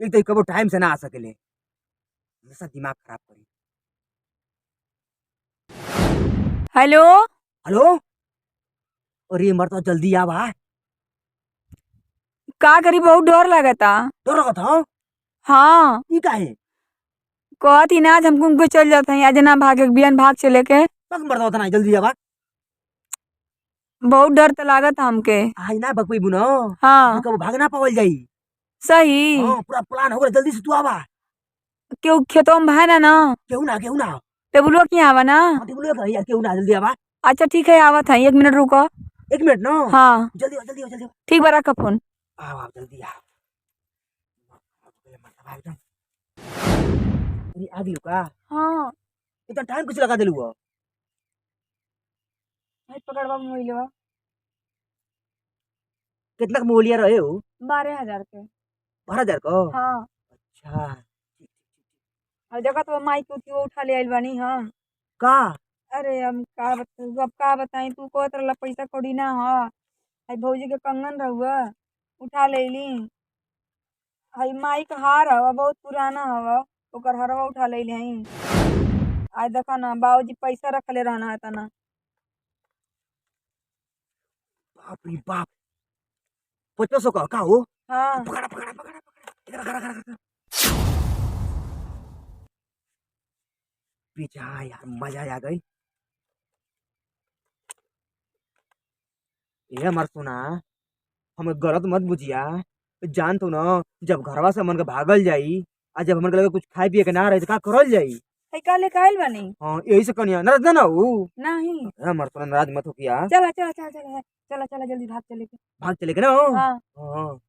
एक तो कबो टाइम से ना आ सकेले, हमेशा दिमाग खराब करी। हेलो। हेलो, अरे मर तो जल्दी आ बा। का करी, बहुत डर लगता। डर लगा था? हाँ, ई काहे? कहती ना आज हमको उनको चल जाते हैं, आज ना भागे बिहान भाग चले के। बस मरता होता ना, जल्दी आ बा। बहुत डर तो लागत हमके। आज ना बकई बुनो, फिर हाँ कबो भाग ना पावल जाई। सही। हाँ पूरा प्लान हो गया, जल्दी से तू आ बा। क्यों खेतों में है ना। केहू ना। टेबुलो की आवा ना। हाँ तो बोलिए यार, केहू ना, जल्दी आ बा। अच्छा ठीक है, आवत है, 1 मिनट रुको। 1 मिनट ना। हाँ जल्दी आ। ठीक बा, रखा फोन। आ जल्दी आ। एकदम अरे आ गई का? हाँ इतना टाइम कुछ लगा दिलू? भाई पकड़वा मोबाइलवा। कितना का मोलिया रहे हो? 12,000 के। 12,000 को? हाँ, अच्छा। और जगह तो माइक वो उठा ले आइल बानी हम। का? अरे हम का बताऊ, अब का बताई, तू कहत रहला पैसा कौड़ी ना ह। आई भौजी के कंगन रहुआ, उठा लेली। हई माइक हार हवा, बहुत पुराना हवा, ओकर हरवा उठा लेली हई। आज देखा ना बाबूजी पैसा रखले रहना है तना। बाप रे बाप, 2500 का हो? हाँ पकड़ा। इधर करा। पीछा यार, मजा आ गई। ये मर सुना, हमें गलत मत बुझिया। जान तो ना, जब घरवा से मन के भागल जाई, आ जब हमन के लगे कुछ खाए पिए के ना रहे तो का करल जाई? हई का लेके आइल बानी। हाँ यही से कनिया नाराज ना हो। नहीं, मर सुना, नाराज मत हो किया। चला जल्दी भाग चले के। भाग चले के ना। हाँ हाँ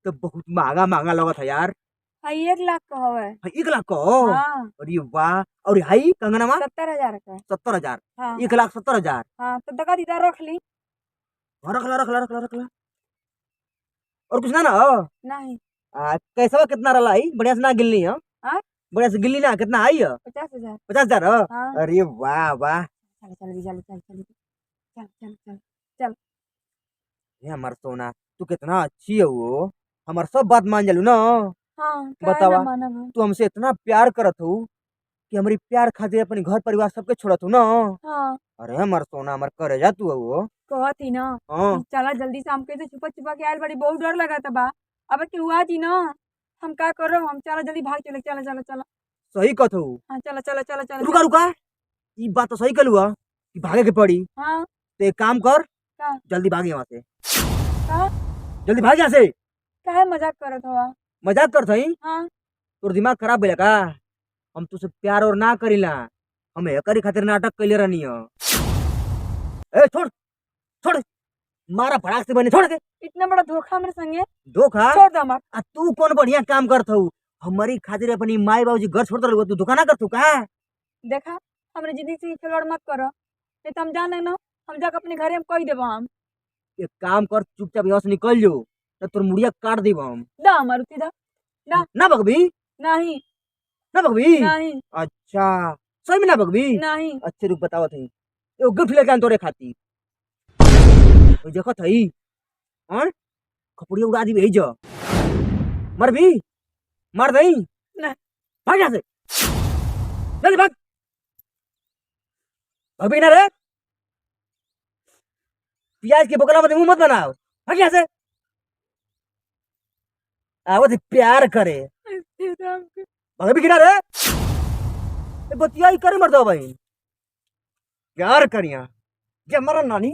तो बहुत महंगा लगा था यार। हई 1 लाख का हवे। हाँ, 1 लाख को? हाँ अरे वाह। और हाई कंगनवा? 70,000 का। 70,000? हाँ 1,70,000? हाँ, तो दका दीदा रख ली। हाँ, रख ला। और कुछ ना ना? नहीं। कैसा कितना रहा आई? बढ़िया से ना गिलनी है? हाँ बढ़िया से गिल्ली ना, कितना आई है? 50,000। 50,000? हाँ अरे वाह वाह। चल चल भी चल। ये हमार सोना, तू कितना अच्छी है वो, हमार सब बात मान जालू ना। हाँ काहे ना बतावा, मानब हम। तू हमसे इतना प्यार करत हो कि हमारी प्यार खातिर अपने घर परिवार सबके छोड़त हो ना। हाँ अरे हमार सोना, हमार करेजा तू है वो। कहती ना हाँ कि चला जल्दी से, हमके तो छुपा छुपा के आयल बड़ी, बहुत डर लगा था बा। अब के हुआ थी ना, हम का करो, हम चला जल्दी भाग चले, चला। सही कथ हो। हाँ चला। रुका, ये बात तो सही कलू कि भागे के पड़ी। हाँ तो एक काम कर, का जल्दी भाग यहाँ से। का जल्दी भाग यहाँ से। काहे मजाक करत हवा। मजाक कर थई? हाँ तोर दिमाग खराब भइला का? हम तुझसे प्यार और ना करीला, हम एकरी खातिर नाटक कैले रहनी है। ए छोड़, मारा फड़ाक से बने, छोड़ के। इतना बड़ा धोखा मेरे संगे। धोखा? छोड़ दो मत। तू कौन बढ़िया काम करत हूँ? हमारी खातिर अपनी माई बाबूजी घर छोड़ दो, तू धोखा ना करतू का? देखा, हमरे जिंदगी से खिलवाड़ मत करो, नहीं तो हम जान ना, हम जाकर अपने घरे हम कह देबो हम। एक काम कर, चुपचाप यहाँ से निकल जो, तो तोर मुड़िया काट देब हम। दा मारुति दा। दा। ना भगबी? नहीं ना भगबी? नहीं अच्छा, सही में ना भगबी? नहीं। अच्छे रुक बतावत हई, एगो गिफ्ट लेके आन तोरे खातिर। ओइ देखत हई, हां खपड़िया उड़ा दी भेज। मर भी, मार दई। ना भाग यहाँ से, जल्दी भाग। भगबी ना रे? प्याज के बगला में मुंह मत बनाओ, भाग यहाँ से। आवत प्यार करे, भगबी गिरा रे? बतिया ही करे मर दो भाई, प्यार करिया जे मरन नानी।